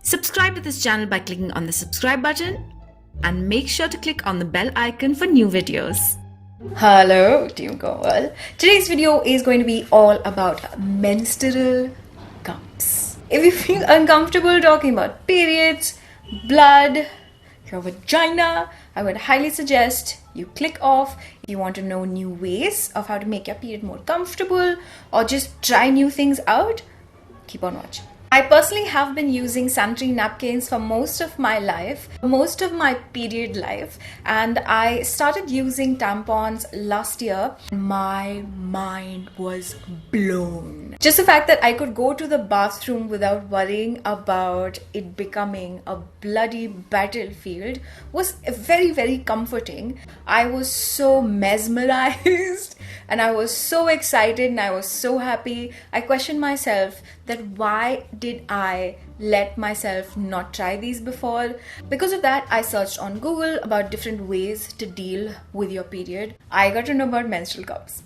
Subscribe to this channel by clicking on the subscribe button and make sure to click on the bell icon for new videos. Hello Team Girl. Today's video is going to be all about menstrual cups. If you feel uncomfortable talking about periods, blood, your vagina, I would highly suggest you click off. If you want to know new ways of how to make your period more comfortable or just try new things out, keep on watching. I personally have been using sanitary napkins for most of my life, most of my period life, and I started using tampons last year. My mind was blown. Just the fact that I could go to the bathroom without worrying about it becoming a bloody battlefield was very, very comforting. I was so mesmerized and I was so excited and I was so happy. I questioned myself that why did I let myself not try these before? Because of that, I searched on Google about different ways to deal with your period. I got to know about menstrual cups.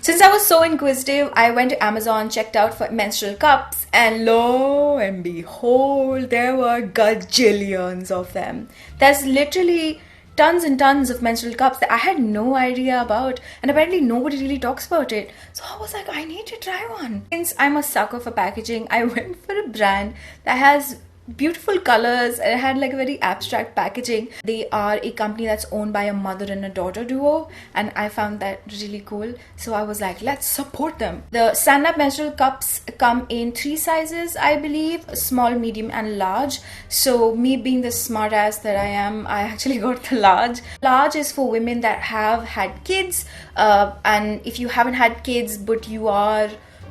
Since I was so inquisitive, I went to Amazon, checked out for menstrual cups, and lo and behold, there were gajillions of them. There's literally tons and tons of menstrual cups that I had no idea about, and apparently nobody really talks about it. So I was like, I need to try one. Since I'm a sucker for packaging, I went for a brand that has beautiful colors and it had like a very abstract packaging. They are a company that's owned by a mother and a daughter duo, and I found that really cool. So I was like, let's support them. The Sannap menstrual cups come in 3 sizes, I believe: small, medium, and large. So me being the smart ass that I am, I actually got the large. Large is for women that have had kids, and if you haven't had kids but you are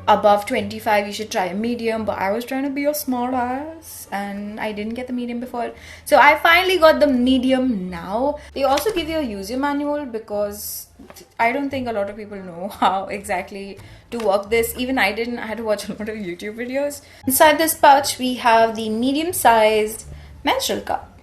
above 25, you should try a medium. But I was trying to be a smart ass and I didn't get the medium before, so I finally got the medium now. They also give you a user manual because I don't think a lot of people know how exactly to work this. Even I didn't. I had to watch a lot of YouTube videos. Inside this pouch we have the medium sized menstrual cup.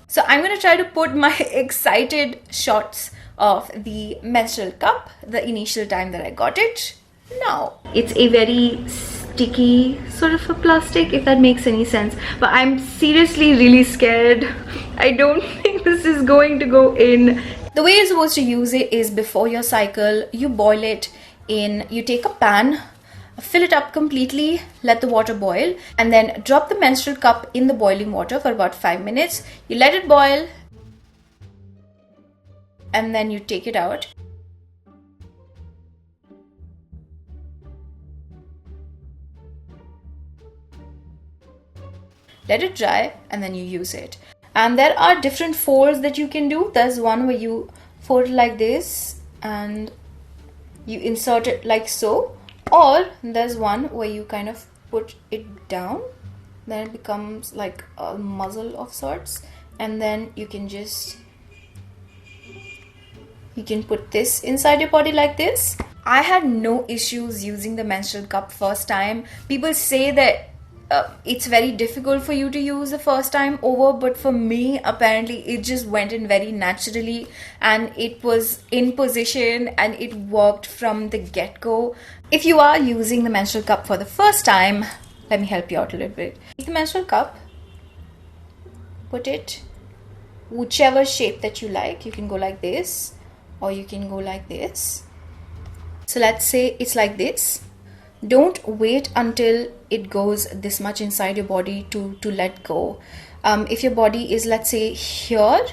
So I'm going to try to put my excited shots of the menstrual cup the initial time that I got it. No, it's a very sticky sort of a plastic, if that makes any sense, but I'm seriously really scared. I don't think this is going to go in. The way you're supposed to use it is before your cycle, you boil it in, you take a pan, fill it up completely, let the water boil, and then drop the menstrual cup in the boiling water for about 5 minutes. You let it boil and then you take it out. Let it dry and then you use it. And there are different folds that you can do. There's one where you fold it like this and you insert it like so, or there's one where you kind of put it down, then it becomes like a muzzle of sorts, and then you can put this inside your body like this. I had no issues using the menstrual cup first time. People say that it's very difficult for you to use the first time over, but for me apparently it just went in very naturally and it was in position and it worked from the get-go. If you are using the menstrual cup for the first time, let me help you out a little bit. Take the menstrual cup, put it whichever shape that you like. You can go like this or you can go like this. So let's say it's like this. Don't wait until it goes this much inside your body to let go. If your body is, let's say, here,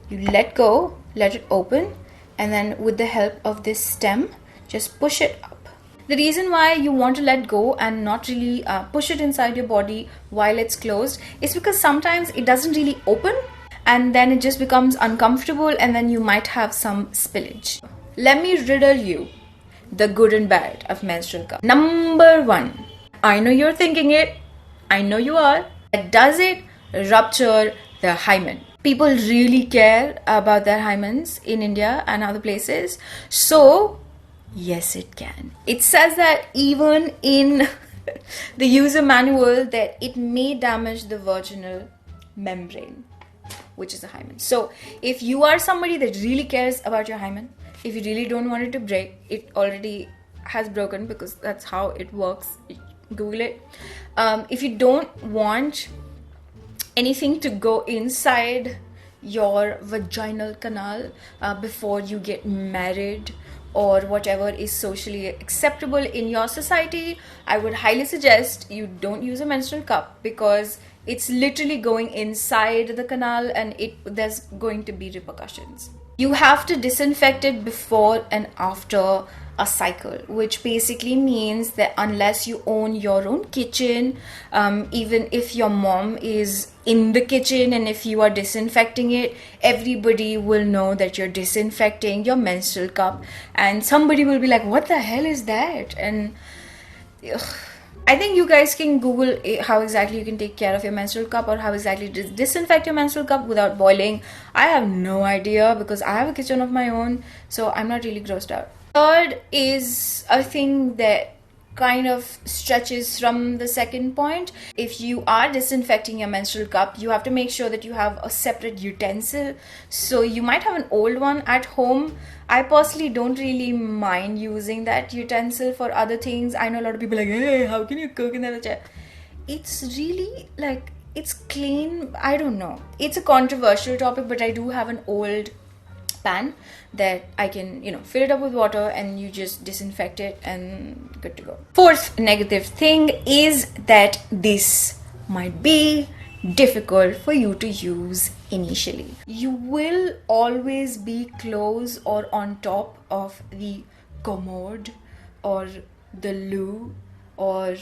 you let go, let it open, and then with the help of this stem, just push it up. The reason why you want to let go and not really push it inside your body while it's closed is because sometimes it doesn't really open and then it just becomes uncomfortable and then you might have some spillage. Let me riddle you the good and bad of menstrual cup. Number 1, I know you're thinking it, I know you are. Does it rupture the hymen? People really care about their hymens in India and other places. So yes, it can. It says that even in the user manual that it may damage the vaginal membrane, which is the hymen. So if you are somebody that really cares about your hymen, if you really don't want it to break, it already has broken because that's how it works. Google it. If you don't want anything to go inside your vaginal canal before you get married or whatever is socially acceptable in your society, I would highly suggest you don't use a menstrual cup, because it's literally going inside the canal and there's going to be repercussions. You have to disinfect it before and after a cycle, which basically means that unless you own your own kitchen, even if your mom is in the kitchen and if you are disinfecting it, everybody will know that you're disinfecting your menstrual cup, and somebody will be like, what the hell is that? And I think you guys can Google how exactly you can take care of your menstrual cup or how exactly to disinfect your menstrual cup without boiling. I have no idea because I have a kitchen of my own, so I'm not really grossed out. Third is a thing that kind of stretches from the second point. If you are disinfecting your menstrual cup, you have to make sure that you have a separate utensil. So you might have an old one at home. I personally don't really mind using that utensil for other things. I know a lot of people are like, hey, how can you cook in that chair? It's really like, it's clean. I don't know. It's a controversial topic, but I do have an old pan that I can, fill it up with water and you just disinfect it and good to go. Fourth negative thing is that this might be difficult for you to use initially. You will always be close or on top of the commode or the loo or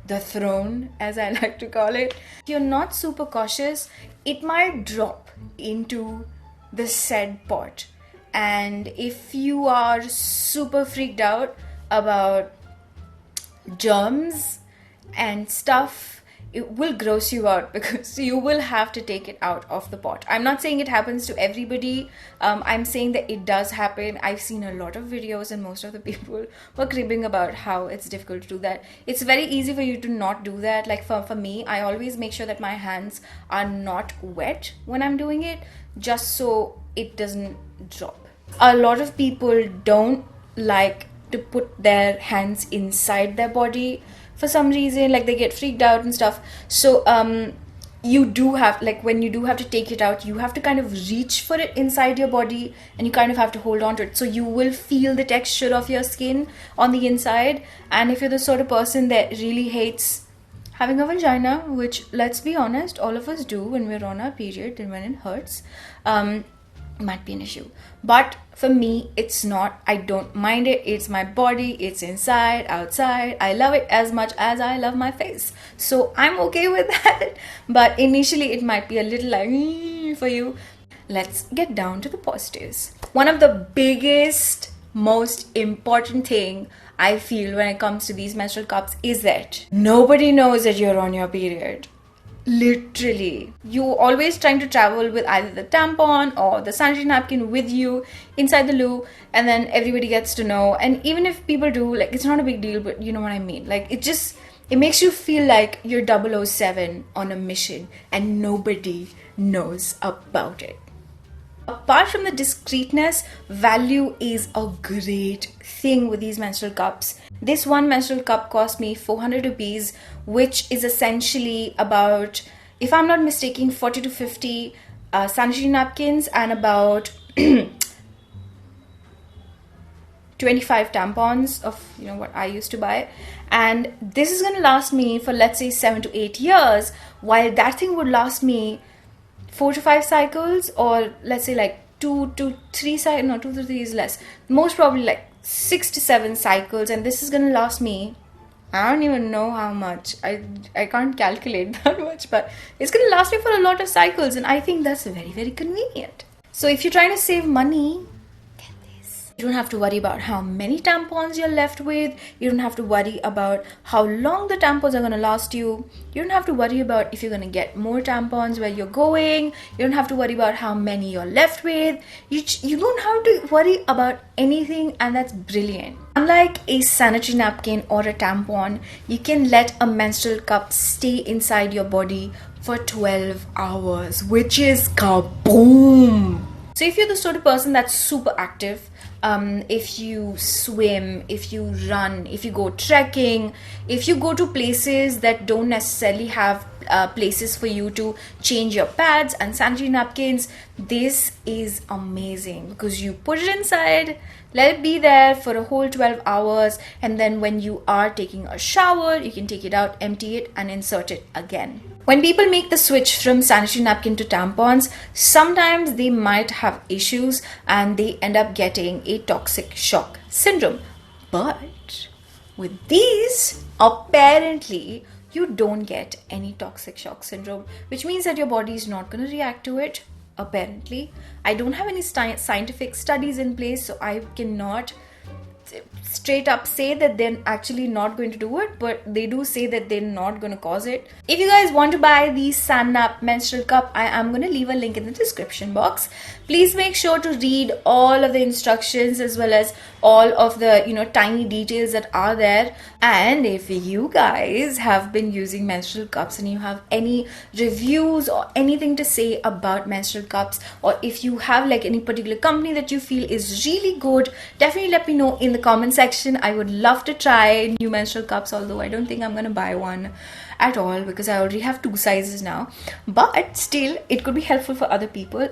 the throne, as I like to call it. If you're not super cautious, it might drop into the said pot, and if you are super freaked out about germs and stuff, it will gross you out because you will have to take it out of the pot. I'm not saying it happens to everybody. I'm saying that it does happen. I've seen a lot of videos and most of the people were cribbing about how it's difficult to do that. It's very easy for you to not do that. Like for me, I always make sure that my hands are not wet when I'm doing it, just so it doesn't drop. A lot of people don't like to put their hands inside their body for some reason, like they get freaked out and stuff. So you do have, like when you do have to take it out, you have to kind of reach for it inside your body and you kind of have to hold on to it, so you will feel the texture of your skin on the inside. And if you're the sort of person that really hates having a vagina, which, let's be honest, all of us do when we're on our period and when it hurts, might be an issue. But for me, it's not. I don't mind it. It's my body. It's inside, outside. I love it as much as I love my face, so I'm okay with that. But initially it might be a little like for you. Let's get down to the positives. One of the biggest, most important thing I feel when it comes to these menstrual cups is that nobody knows that you're on your period. Literally, you always trying to travel with either the tampon or the sanitary napkin with you inside the loo, and then everybody gets to know. And even if people do, like, it's not a big deal, but you know what I mean. Like, it makes you feel like you're 007 on a mission and nobody knows about it. Apart from the discreetness, value is a great thing with these menstrual cups. This one menstrual cup cost me 400 rupees, which is essentially about, if I'm not mistaken, 40 to 50 sanitary napkins and about 25 tampons of what I used to buy. And this is going to last me for, let's say, 7 to 8 years, while that thing would last me 4 to 5 cycles, or let's say like 2 to 3 cycles. No, 2 to 3 is less. Most probably like 6 to 7 cycles, and this is gonna last me, I don't even know how much. I can't calculate that much, but it's gonna last me for a lot of cycles, and I think that's very, very convenient. So if you're trying to save money, get this. You don't have to worry about how many tampons you're left with. You don't have to worry about how long the tampons are going to last you. You don't have to worry about if you're going to get more tampons where you're going. You don't have to worry about how many you're left with. You don't have to worry about anything, and that's brilliant. Unlike a sanitary napkin or a tampon, you can let a menstrual cup stay inside your body for 12 hours, which is kaboom! So if you're the sort of person that's super active, if you swim, if you run, if you go trekking, if you go to places that don't necessarily have places for you to change your pads and sanitary napkins, this is amazing because you put it inside, let it be there for a whole 12 hours, and then when you are taking a shower, you can take it out, empty it, and insert it again. When people make the switch from sanitary napkin to tampons, sometimes they might have issues and they end up getting a toxic shock syndrome. But with these, apparently, you don't get any toxic shock syndrome, which means that your body is not going to react to it. Apparently, I don't have any scientific studies in place, so I cannot straight up say that they're actually not going to do it, but they do say that they're not going to cause it. If you guys want to buy the Sannap menstrual cup, I am going to leave a link in the description box. Please make sure to read all of the instructions as well as all of the tiny details that are there. And if you guys have been using menstrual cups and you have any reviews or anything to say about menstrual cups, or if you have like any particular company that you feel is really good, definitely let me know in the comment section. I would love to try new menstrual cups, although I don't think I'm gonna buy one at all because I already have 2 sizes now, but still it could be helpful for other people.